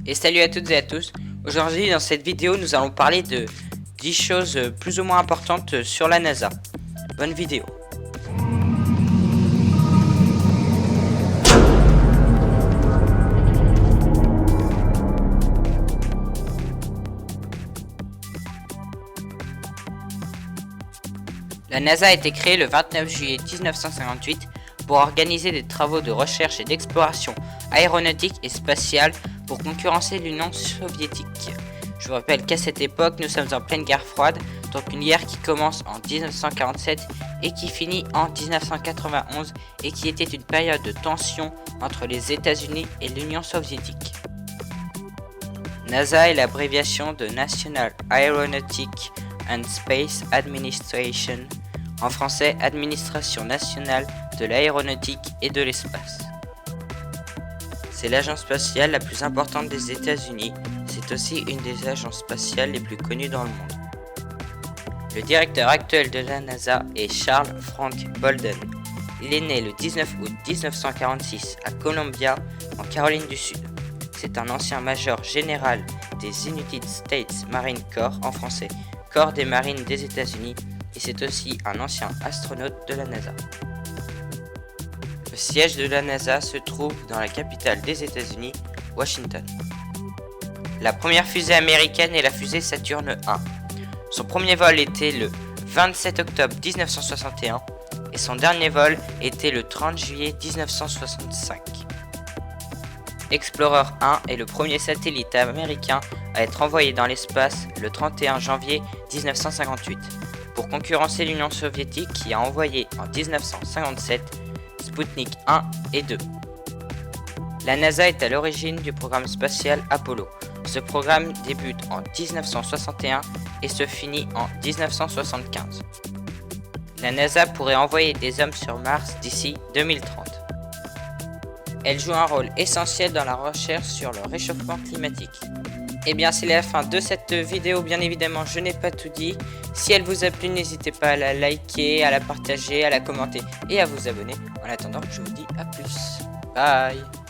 Et salut à toutes et à tous. Aujourd'hui dans cette vidéo nous allons parler de 10 choses plus ou moins importantes sur la NASA. Bonne vidéo. La NASA a été créée le 29 juillet 1958 pour organiser des travaux de recherche et d'exploration aéronautique et spatiale pour concurrencer l'Union soviétique. Je vous rappelle qu'à cette époque, nous sommes en pleine guerre froide, donc une guerre qui commence en 1947 et qui finit en 1991 et qui était une période de tension entre les États-Unis et l'Union soviétique. NASA est l'abréviation de National Aeronautic and Space Administration, en français Administration nationale de l'aéronautique et de l'espace. C'est l'agence spatiale la plus importante des États-Unis, c'est aussi une des agences spatiales les plus connues dans le monde. Le directeur actuel de la NASA est Charles Frank Bolden. Il est né le 19 août 1946 à Columbia, en Caroline du Sud. C'est un ancien major général des United States Marine Corps, en français Corps des Marines des États-Unis, et c'est aussi un ancien astronaute de la NASA. Le siège de la NASA se trouve dans la capitale des États-Unis, Washington. La première fusée américaine est la fusée Saturne 1. Son premier vol était le 27 octobre 1961 et son dernier vol était le 30 juillet 1965. Explorer 1 est le premier satellite américain à être envoyé dans l'espace le 31 janvier 1958 pour concurrencer l'Union soviétique qui a envoyé en 1957 Sputnik 1 et 2. La NASA est à l'origine du programme spatial Apollo. Ce programme débute en 1961 et se finit en 1975. La NASA pourrait envoyer des hommes sur Mars d'ici 2030. Elle joue un rôle essentiel dans la recherche sur le réchauffement climatique. Et bien c'est la fin de cette vidéo, bien évidemment je n'ai pas tout dit. Si elle vous a plu, n'hésitez pas à la liker, à la partager, à la commenter et à vous abonner. En attendant, je vous dis à plus. Bye.